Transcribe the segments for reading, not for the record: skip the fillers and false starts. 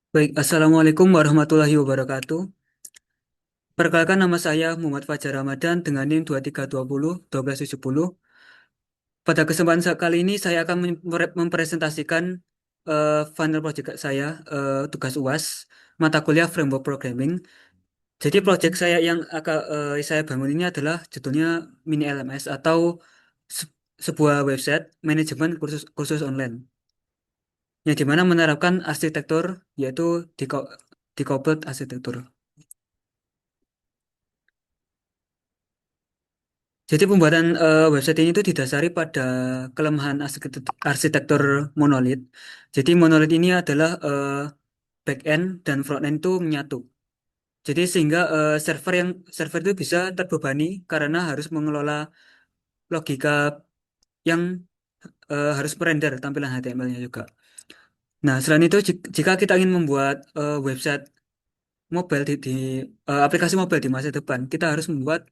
Baik, Assalamualaikum warahmatullahi wabarakatuh. Perkenalkan nama saya Muhammad Fajar Ramadan dengan NIM 2320 1270. Pada kesempatan kali ini saya akan mempresentasikan final project saya, tugas UAS, mata kuliah Framework Programming. Jadi project saya yang akan saya bangun ini adalah judulnya Mini LMS atau se- sebuah website manajemen kursus kursus online yang dimana menerapkan arsitektur yaitu decoupled arsitektur. Jadi pembuatan website ini tuh didasari pada kelemahan arsitektur monolit. Jadi monolit ini adalah backend dan frontend itu menyatu. Jadi sehingga server itu bisa terbebani karena harus mengelola logika yang harus merender tampilan HTML-nya juga. Nah, selain itu jika kita ingin membuat website mobile aplikasi mobile di masa depan, kita harus membuat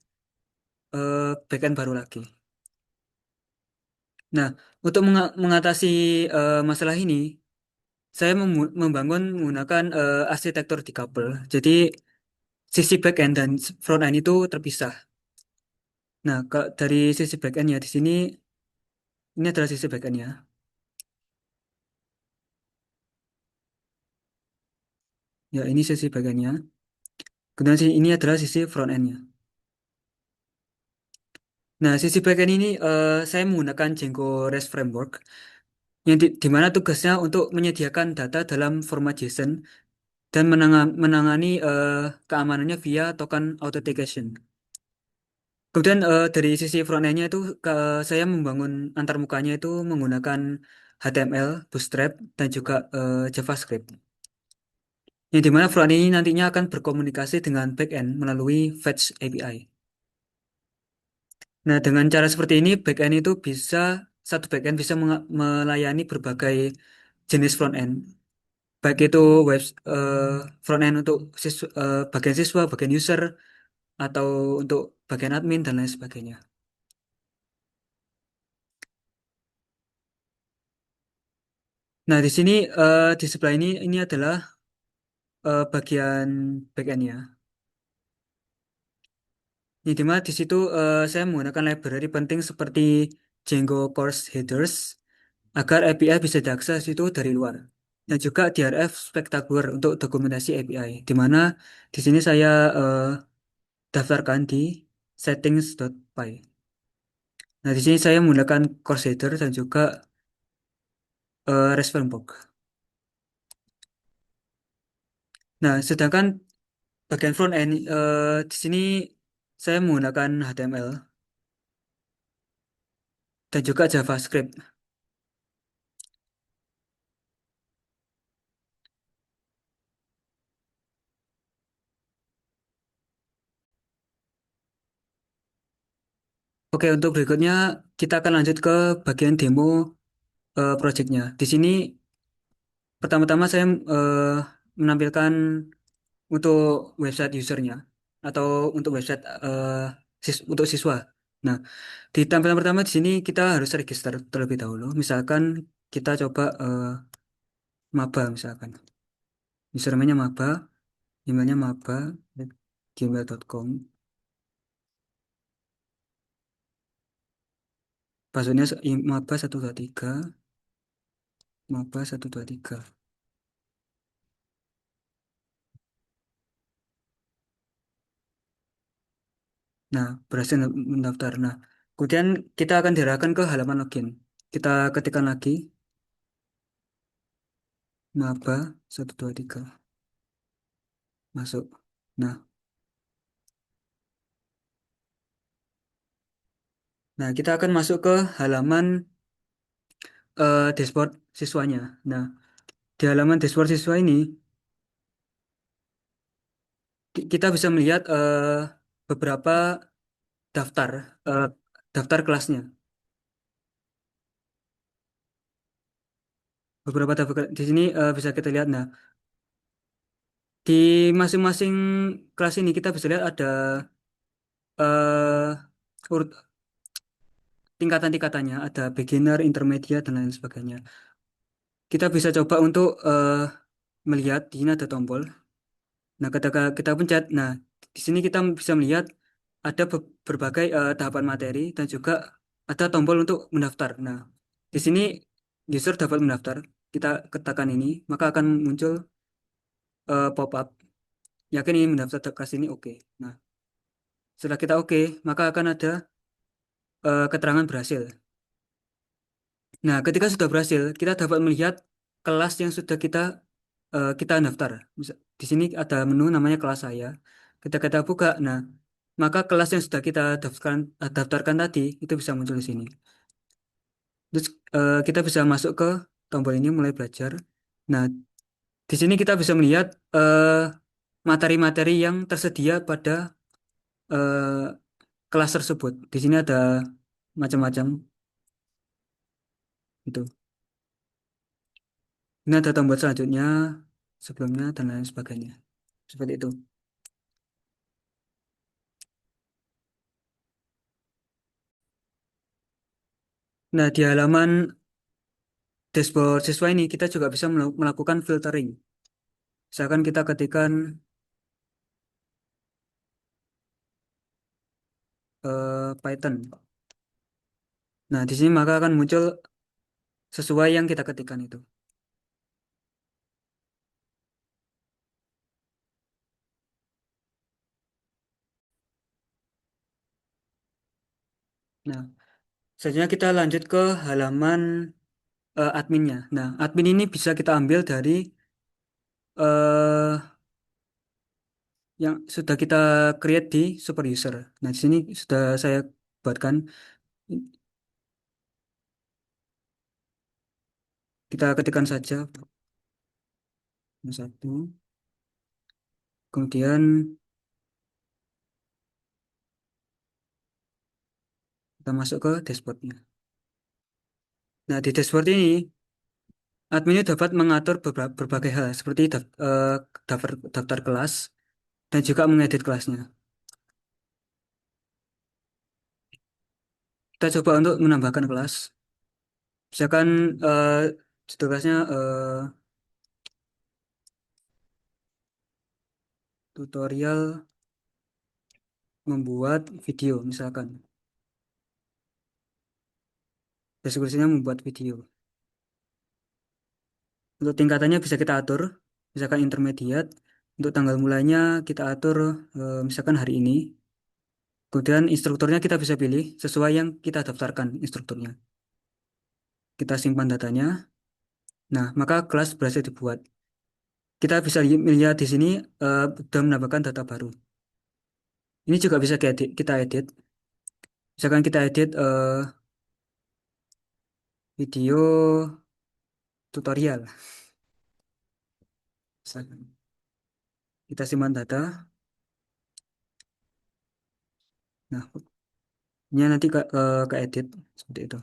backend baru lagi. Nah, untuk mengatasi masalah ini, saya membangun menggunakan arsitektur decouple. Jadi sisi backend dan frontend itu terpisah. Nah, dari sisi backend ya di sini ini adalah sisi backendnya. Ya, ini sisi backendnya. Kemudian ini adalah sisi frontendnya. Nah, sisi backend ini saya menggunakan Django REST Framework yang di mana tugasnya untuk menyediakan data dalam format JSON dan menangani keamanannya via token authentication. Kemudian dari sisi frontend-nya itu saya membangun antarmukanya itu menggunakan HTML, Bootstrap, dan juga JavaScript. Yang dimana frontend ini nantinya akan berkomunikasi dengan backend melalui Fetch API. Nah, dengan cara seperti ini, backend itu satu backend bisa melayani berbagai jenis frontend. Baik itu eh, frontend untuk bagian siswa, bagian user, atau untuk bagian admin, dan lain sebagainya. Nah, di sini di sebelah ini adalah bagian backend-nya. Ini dimana di situ saya menggunakan library penting seperti Django Course Headers agar API bisa diakses itu dari luar. Dan juga DRF Spectacular untuk dokumentasi API. Di mana di sini saya eh, daftarkan di settings.py. Nah, di sini saya menggunakan course header dan juga REST framework. Nah, sedangkan bagian front end di sini saya menggunakan HTML dan juga JavaScript. Oke, untuk berikutnya kita akan lanjut ke bagian demo projectnya. Di sini pertama-tama saya menampilkan untuk website usernya atau untuk website untuk siswa. Nah, di tampilan pertama di sini kita harus register terlebih dahulu. Misalkan kita coba maba misalkan. Username-nya maba, emailnya maba@gmail.com. Passwordnya maba123, maba123. Nah, berhasil mendaftar. Nah, kemudian kita akan diarahkan ke halaman login. Kita ketikkan lagi maba123, masuk. Nah, kita akan masuk ke halaman dashboard siswanya. Nah, di halaman dashboard siswa ini kita bisa melihat beberapa daftar eh, daftar kelasnya. Beberapa daftar di sini bisa kita lihat. Nah, di masing-masing kelas ini kita bisa lihat ada eh urut tingkatan-tingkatannya, ada beginner, intermediate, dan lain sebagainya. Kita bisa coba untuk melihat di sini ada tombol. Nah, ketika kita pencet, nah di sini kita bisa melihat ada berbagai tahapan materi dan juga ada tombol untuk mendaftar. Nah, di sini user dapat mendaftar. Kita ketekan ini, maka akan muncul pop-up. Yakin ini mendaftar ke sini, oke. Nah, setelah kita oke, maka akan ada keterangan berhasil. Nah, ketika sudah berhasil, kita dapat melihat kelas yang sudah kita daftar. Di sini ada menu namanya kelas saya. Ketika kita buka, nah, maka kelas yang sudah kita daftarkan tadi itu bisa muncul di sini. Terus kita bisa masuk ke tombol ini mulai belajar. Nah, di sini kita bisa melihat materi-materi yang tersedia pada eh, kelas tersebut. Di sini ada macam-macam itu. Ini ada tombol selanjutnya, sebelumnya dan lain sebagainya. Seperti itu. Nah, di halaman dashboard siswa ini kita juga bisa melakukan filtering. Misalkan kita ketikkan Python. Nah, di sini maka akan muncul sesuai yang kita ketikkan itu. Nah, selanjutnya kita lanjut ke halaman adminnya. Nah, admin ini bisa kita ambil dari eh, yang sudah kita create di super user. Nah, di sini sudah saya buatkan. Kita ketikkan saja satu. Kemudian kita masuk ke dashboardnya. Nah, di dashboard ini admin dapat mengatur berbagai hal seperti daftar kelas dan juga mengedit kelasnya. Kita coba untuk menambahkan kelas. Misalkan judul kelasnya tutorial membuat video misalkan. Deskripsinya membuat video. Untuk tingkatannya bisa kita atur, misalkan intermediate. Untuk tanggal mulainya kita atur misalkan hari ini. Kemudian instrukturnya kita bisa pilih sesuai yang kita daftarkan instrukturnya. Kita simpan datanya. Nah, maka kelas berhasil dibuat. Kita bisa melihat di sini sudah menambahkan data baru. Ini juga bisa kita edit. Misalkan kita edit video tutorial. Misalkan. Kita simpan data. Nah, ini nanti ke edit seperti itu.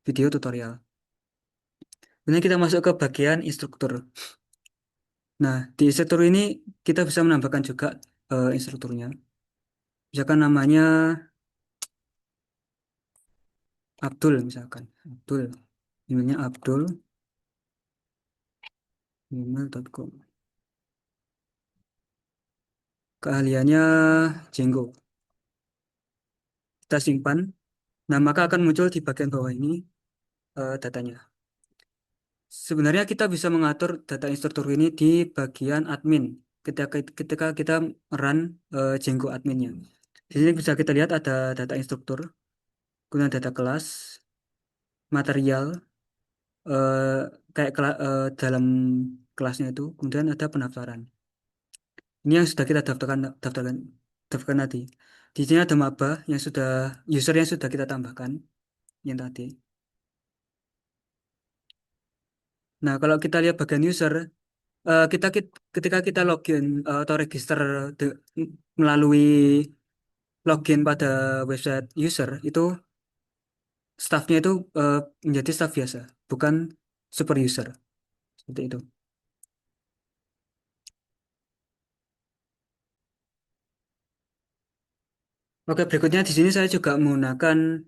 Video tutorial. Kemudian kita masuk ke bagian instruktur. Nah, di instruktur ini kita bisa menambahkan juga instrukturnya. Misalkan namanya Abdul misalkan. Abdul. Emailnya Abdul. Gmail.com. Keahliannya Django. Kita simpan. Nah, maka akan muncul di bagian bawah ini datanya. Sebenarnya kita bisa mengatur data instruktur ini di bagian admin ketika kita run Django adminnya. Di sini bisa kita lihat ada data instruktur, kemudian data kelas, material, eh, dalam kelasnya itu, kemudian ada pendaftaran. Ini yang sudah kita daftarkan tadi. Di sini ada maba yang sudah user yang sudah kita tambahkan yang tadi. Nah, kalau kita lihat bagian user, ketika kita login atau register melalui login pada website user itu staffnya itu menjadi staff biasa, bukan super user seperti itu. Oke, berikutnya di sini saya juga menggunakan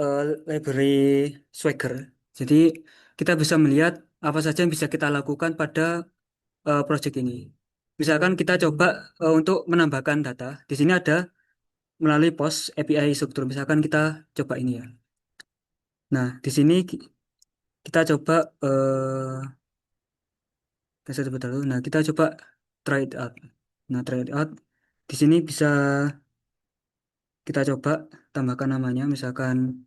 eh, library Swagger. Jadi kita bisa melihat apa saja yang bisa kita lakukan pada project ini. Misalkan kita coba untuk menambahkan data. Di sini ada melalui POS API struktur. Misalkan kita coba ini ya. Nah, di sini kita coba kita coba dulu. Nah, kita coba try it out. Nah, try it out. Di sini bisa kita coba tambahkan namanya, misalkan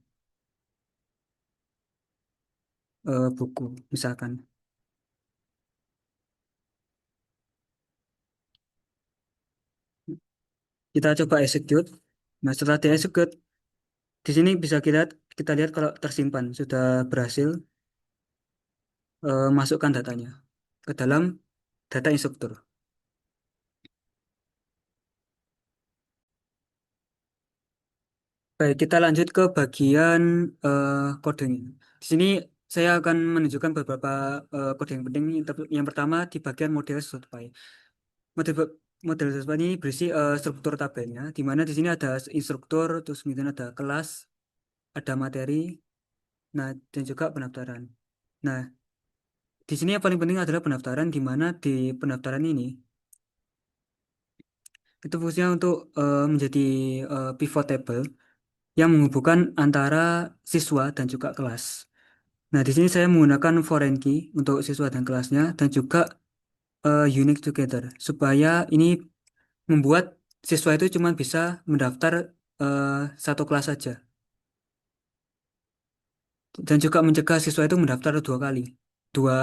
buku, misalkan. Kita coba execute. Nah, setelah di execute, di sini bisa kita lihat kalau tersimpan sudah berhasil masukkan datanya ke dalam data instruktur. Baik, kita lanjut ke bagian coding. Di sini saya akan menunjukkan beberapa kode yang penting. Yang pertama di bagian model sesuai. Model model sesuai ini berisi struktur tabelnya, di mana di sini ada instruktur, terus kemudian ada kelas, ada materi, nah dan juga pendaftaran. Nah, di sini yang paling penting adalah pendaftaran, di mana di pendaftaran ini itu fungsinya untuk menjadi pivot table yang menghubungkan antara siswa dan juga kelas. Nah, di sini saya menggunakan foreign key untuk siswa dan kelasnya dan juga unique together supaya ini membuat siswa itu cuma bisa mendaftar eh, satu kelas saja dan juga mencegah siswa itu mendaftar dua kali. Dua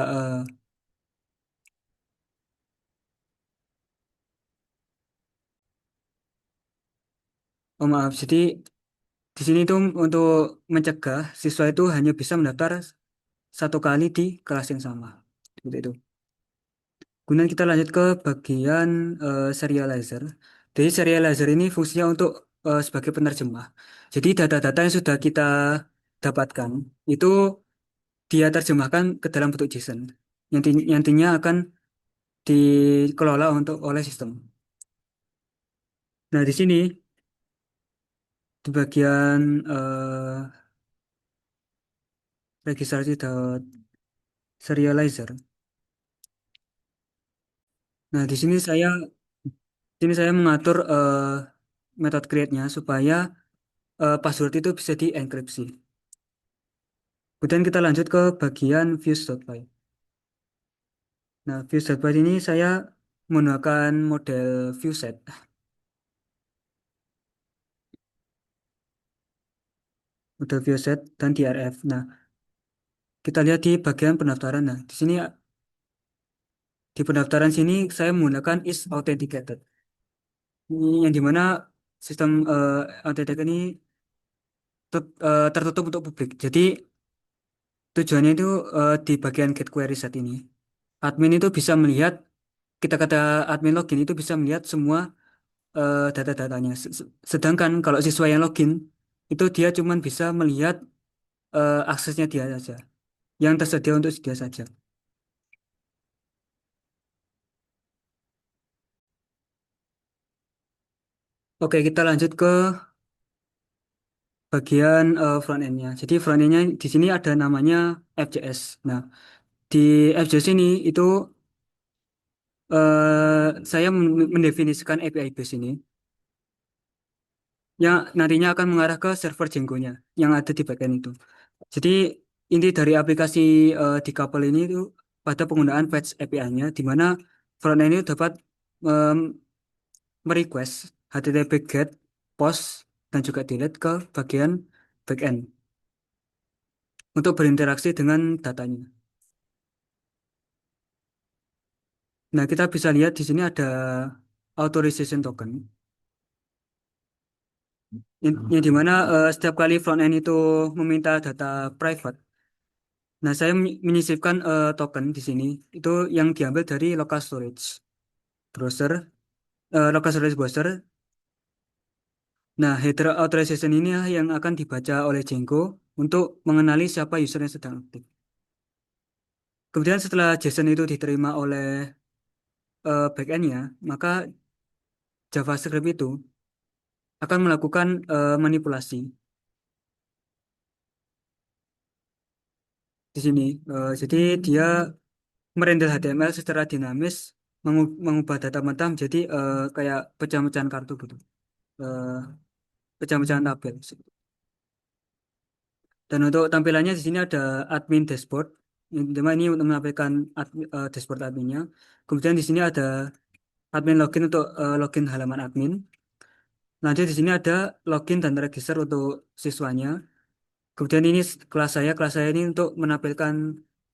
oh maaf, jadi di sini itu untuk mencegah siswa itu hanya bisa mendaftar satu kali di kelas yang sama. Seperti itu. Kemudian kita lanjut ke bagian serializer. Jadi serializer ini fungsinya untuk sebagai penerjemah. Jadi data-data yang sudah kita dapatkan itu dia terjemahkan ke dalam bentuk JSON yang nantinya akan dikelola untuk oleh sistem. Nah, di sini di bagian registrasi dot serializer. Nah, di sini saya mengatur metode create-nya supaya password itu bisa dienkripsi. Kemudian kita lanjut ke bagian views.py. Nah, views.py ini saya menggunakan model viewset, model viewset dan DRF. Nah, kita lihat di bagian pendaftaran. Nah, di sini di pendaftaran sini saya menggunakan is authenticated. Ini yang dimana sistem authenticated ini tertutup untuk publik. Jadi tujuannya itu di bagian get query set ini. Admin itu bisa melihat, kita kata admin login itu bisa melihat semua data-datanya. Sedangkan kalau siswa yang login, itu dia cuma bisa melihat aksesnya dia saja, yang tersedia untuk dia saja. Oke, kita lanjut ke bagian front end-nya. Jadi front end-nya di sini ada namanya FJS. Nah, di FJS ini itu saya mendefinisikan API base ini yang nantinya akan mengarah ke server Django-nya yang ada di backend itu. Jadi inti dari aplikasi decouple ini itu pada penggunaan fetch API-nya, di mana frontend ini dapat em, merequest HTTP GET, POST, dan juga delete ke bagian backend untuk berinteraksi dengan datanya. Nah, kita bisa lihat di sini ada authorization token, yang di mana setiap kali frontend itu meminta data private. Nah, saya menyisipkan token di sini itu yang diambil dari local storage browser, local storage browser. Nah, header authorization ini yang akan dibaca oleh Django untuk mengenali siapa user yang sedang aktif. Kemudian setelah JSON itu diterima oleh backend-nya, maka JavaScript itu akan melakukan manipulasi. di sini. Jadi dia merendel HTML secara dinamis, mengubah data mentah menjadi kayak pecahan-pecahan kartu gitu, eh, pecahan-pecahan tabel. Dan untuk tampilannya di sini ada admin dashboard. Yang pertama ini untuk menampilkan dashboard adminnya. Kemudian di sini ada admin login untuk login halaman admin. Nanti di sini ada login dan register untuk siswanya. Kemudian ini kelas saya. Kelas saya ini untuk menampilkan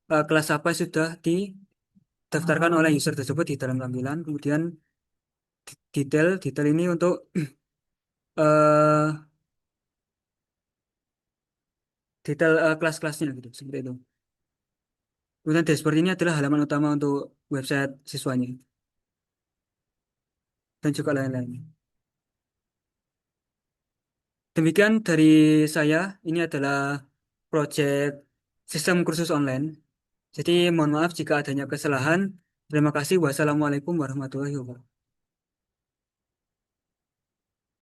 kelas apa yang sudah didaftarkan oleh user tersebut di dalam tampilan. Kemudian detail ini untuk eh, detail kelas-kelasnya gitu, seperti itu. Kemudian dashboard ini adalah halaman utama untuk website siswanya dan juga lain-lain. Demikian dari saya, ini adalah project sistem kursus online. Jadi mohon maaf jika adanya kesalahan. Terima kasih. Wassalamualaikum warahmatullahi wabarakatuh.